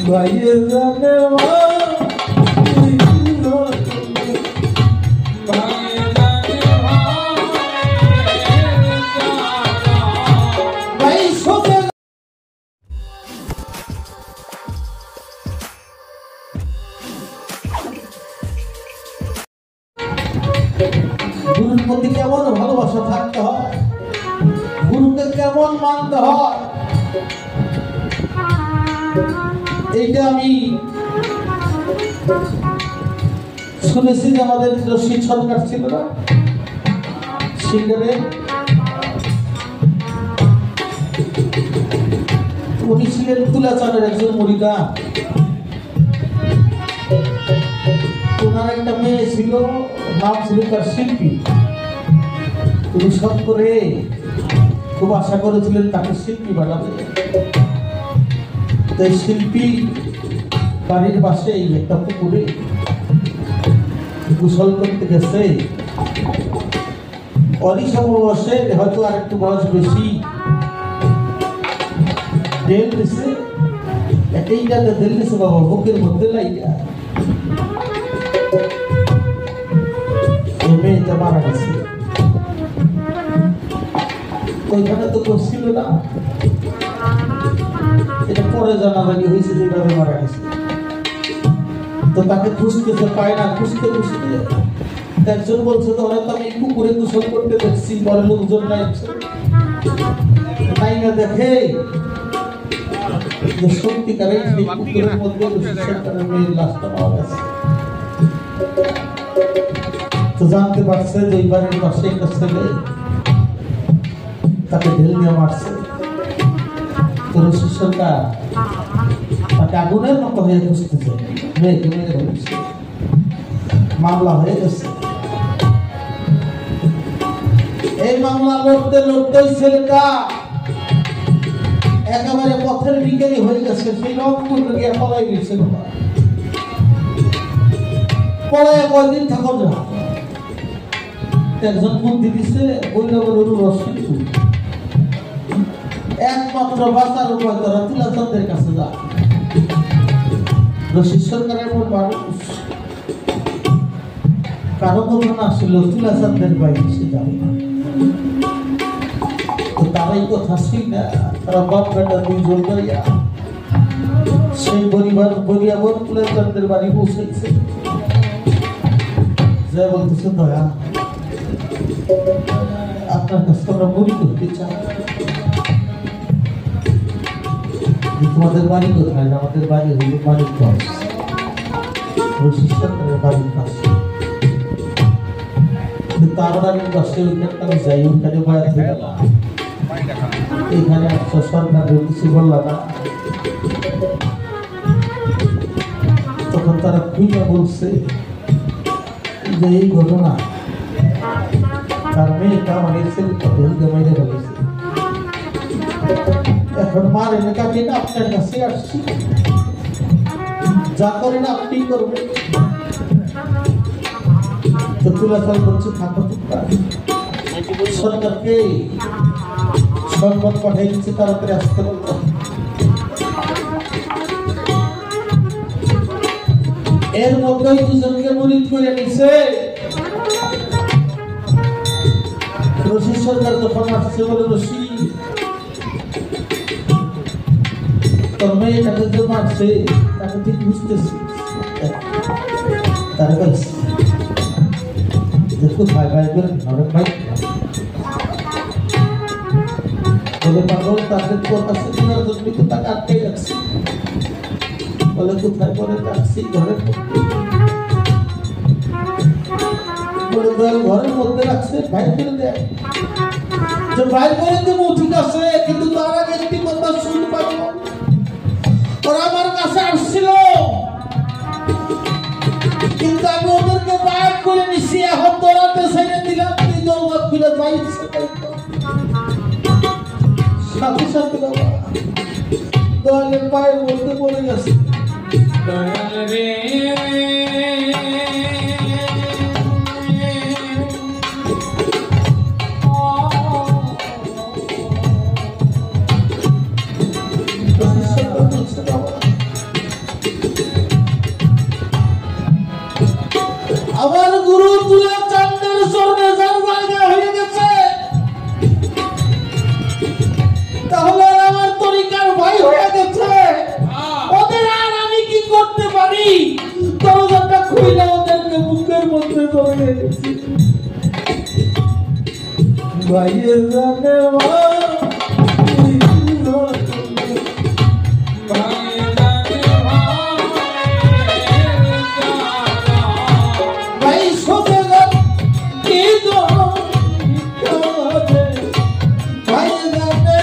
ভাইয়ে জানে গুরুর প্রতি কেমন ভালোবাসা থাকতে হয়, গুরুকে কেমন মানতে হয়, এইটা আমি শুনেছি যে আমাদের রশিদ সরকার ছিল না সিঙ্গারে, উনি ছিলেন তুলাচাঁদের একজন মরিদা। ওনার একটা মেয়ে ছিল, নাম ছিল তার শিল্পী। উনি সব করে খুব আশা করেছিলেন তাকে শিল্পী বানাবে। তাই শিল্পী বাড়ির পাশে একটা পুকুরে গোসল করতে গেছে। অরিসমবসে হয়তো আর একটু বয়স বেশি, ঢেল দিছে, এইটাতে ঢেল দিছে বাবা বুকের মধ্যে লাইয়া, মেয়েটা মারা গেছে। ওইখানে তো কেউ ছিল না, এটা পরে জানাজানি হয়েছে যেভাবে মারা গেছে। তো তাকে খুঁজতেছে, পায় না, খুঁজতে খুঁজতে একজন বলছে তো ওরা তো আমি পুকুরে গোসল করতে দেখছি, পরে লোকজন নাই না দেখে যে সত্যিকারের সেই পুকুরের মধ্যে মেয়ের লাশটা পাওয়া গেছে। তো জানতে পারছে যে এই বাড়ির পাশে একটা ছেলে তাকে ঢেল দিয়ে মারছে। তো রশিদ সরকার তাকে আগুনের মতো হয়ে খুঁজতেছে, মেয়েকে মেরে ধরেছে, মামলা হয়ে গেছে। এই মামলা লড়তে লড়তে ছেলেটা একেবারে পথের বিজ্ঞানী হয়ে গেছে। সেই রংপুর গিয়ে পলাই গেছে, পলায় কয়দিন থাকো না, একজন বুদ্ধি দিছে রশিদ একমাত্র বাঁচার উপায় তারা তুলাচাঁদের কাছে যা। রশিদ সরকারের মানুষ কারো কথা না আসলে তুলাচাঁদের বাইরে সে যাবে না। তো তারাই কথা ছিল না, তারা বাপ বেটা দুইজন যাইয়া সেই পরিবার বরিয়াবর তুলাচাঁদের বাড়ি পৌঁছেছে। যা বলতেছে দয়া আপনার কাছে আমরা বলি করতে চাই, তোমাদের বাড়ি কোথায়? আমাদের বাড়ি হইল মানিকগঞ্জ, রশিদ সরকারের বাড়ির পাশে। তার বাড়ির পাশে ওইখানে যাই, ওইখানে বায়াত হয়ে গেল। এইখানে আসছো সরকার কিছু বললা না। তখন তারা খুঁজে বলছে যে এই ঘটনা তার মেয়েটা আমার ছেলেটা ঢেলতে মেরে ফেলেছে। এখন মারে কাকে না আপনার কাছে আসছি, যা করেন আপনি করবেন। তো তুলাচাঁদ বলছে থাকো, সরকারকে সংবাদ পাঠিয়ে দিচ্ছে তাড়াতাড়ি আসতে বলতো। এর মধ্যেই দুজনকে মুরিদ করে নিছে। রশিদ সরকার তখন আসছে, বলে রশিদ তোর মেয়েটাকে যে মারছে তাকে ঠিক বুঝতেছি, তারা বলছে দেখো ভাই ভাই করে নরম ভাই বলে পাগল তাদের কথা শুনে তো তাকে আটকে রাখছি। বলে কোথায় পরে রাখছি? ঘরের মধ্যে। বলে ঘরের মধ্যে রাখছে, ভাই করে দেয় যে ভাই করে দেবো, ঠিক আছে, কিন্তু তার আগে একটি কথা শুন পাবো। ওরা আমার কাছে আসছিল, কিন্তু আমি ওদেরকে বাইর করে নিছি, এখন তোরাতে ছেড়ে দিলাম, তুই দৌলত খুলে যাইছে সাথে সাথে বাবা দয়ালের পায়ের মধ্যে পড়ে গেছে। দয়াল রে করে ভাইয়ের জানে ভাই শোনে না কি দো ভাই জানে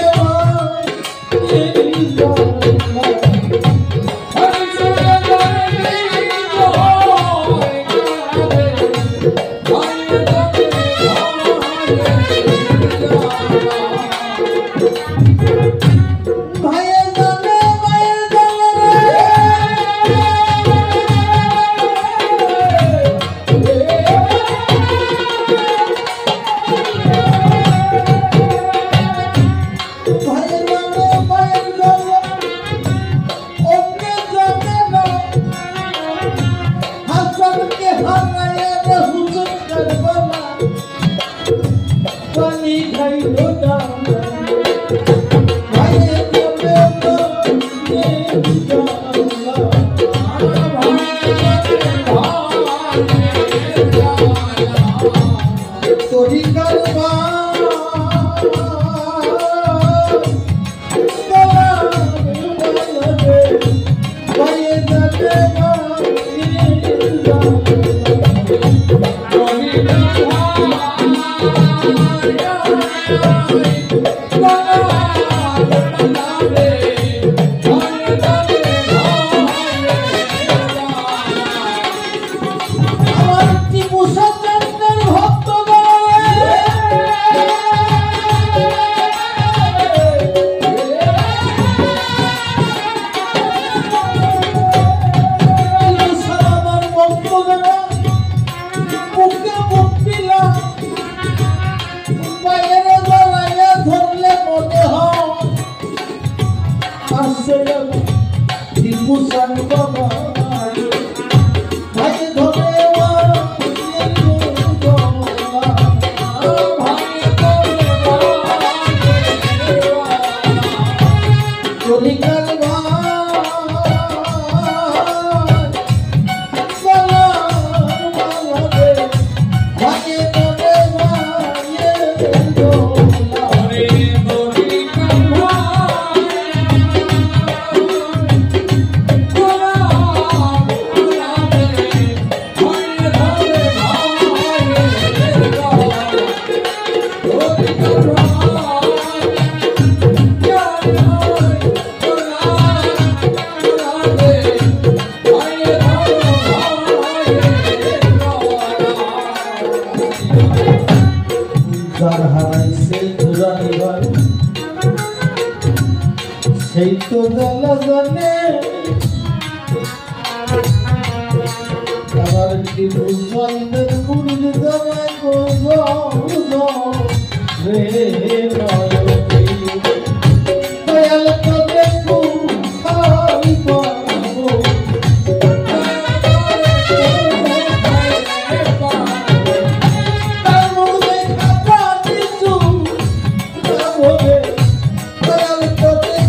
সেই তো জ্বালা জানে আবার কি বুঝবাইদের পুরুষ জামাই গো রে দয়াল তো দেখু খাই পাবো তার মধ্যে খাতা কিছু হবে দয়াল তো দেখু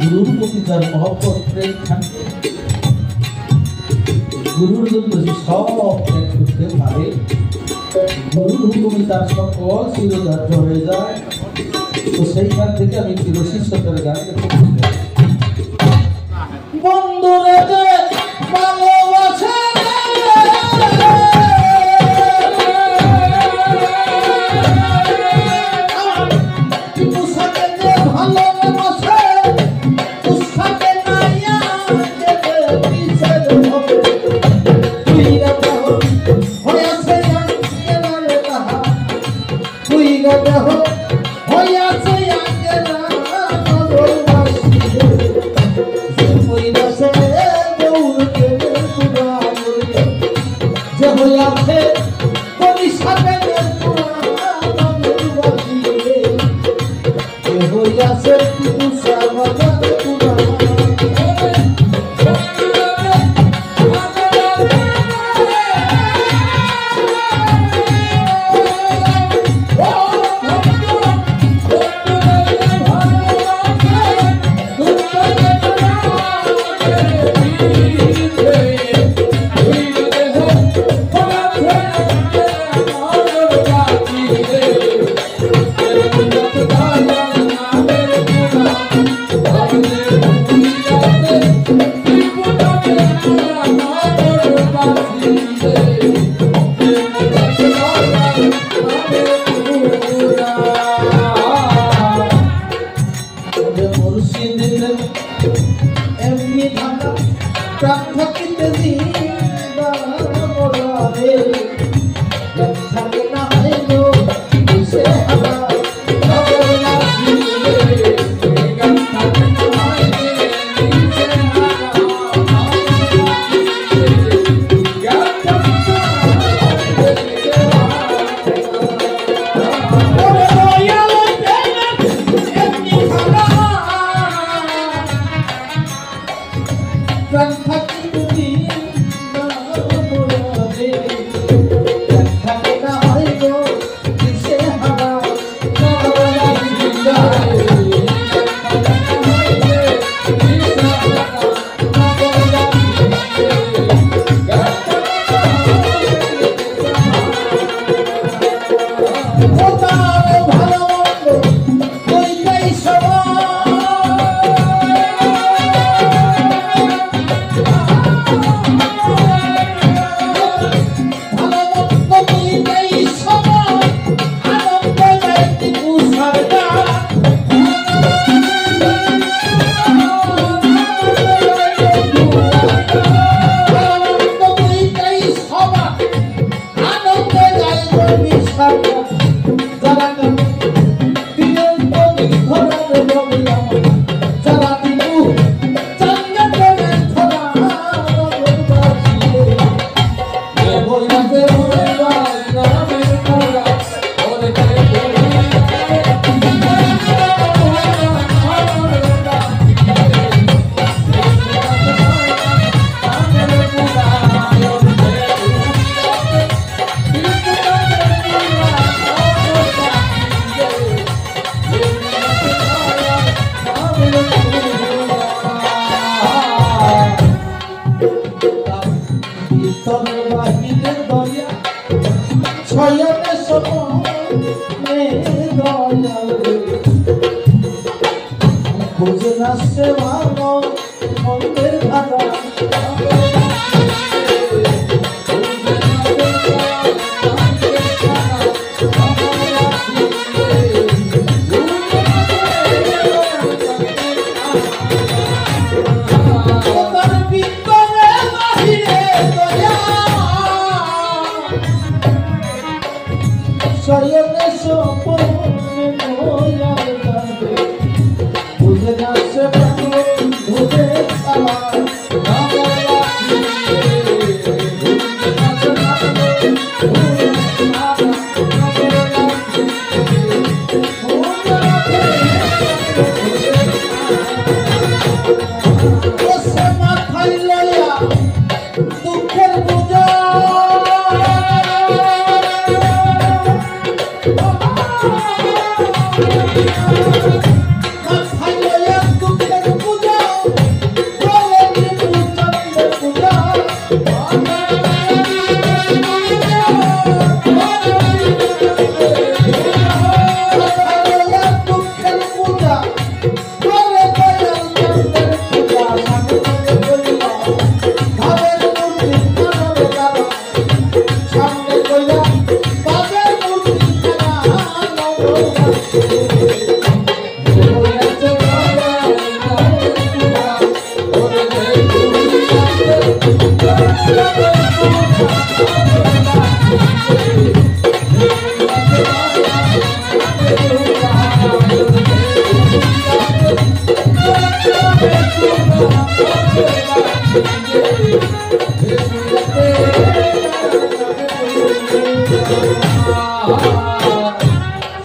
গুরুর প্রতি যার মহব্বত প্রেম থাকে গুরুর জন্য সব ত্যাগ করতে পারে গুরুর হুকুমে তার সকল চিরধার্য হয়ে যায় তো সেইখান থেকে আমি চিরশিষ্যতার গান বন্ধুরা যে ভালোবাসে আছে পুষা বাজার পুরা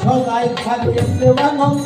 সদাই থাকে প্রেমানন্দ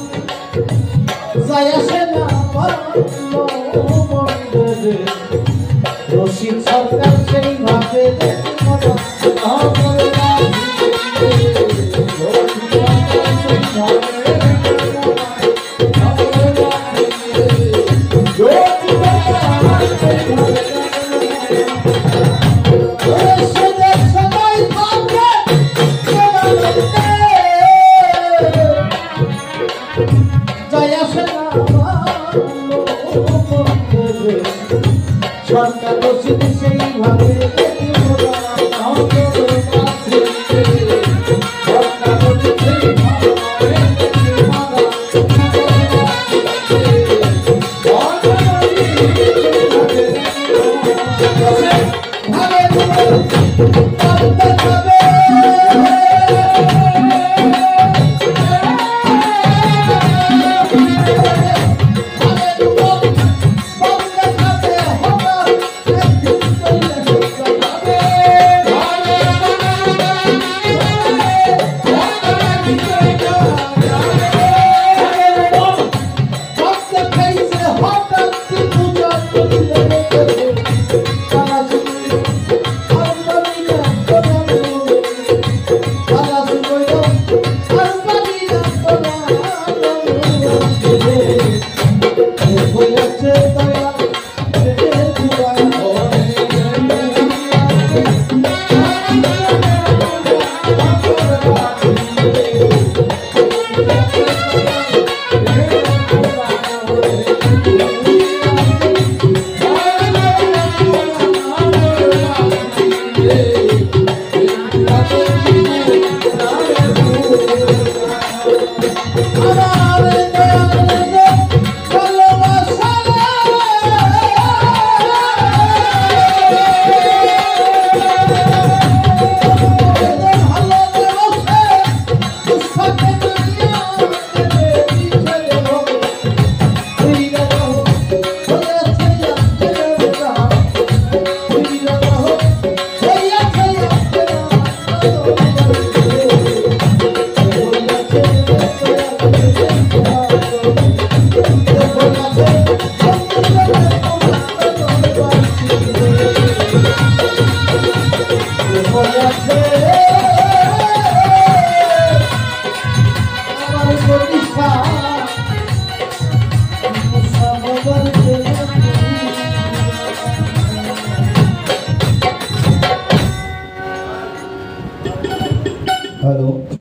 हेलो।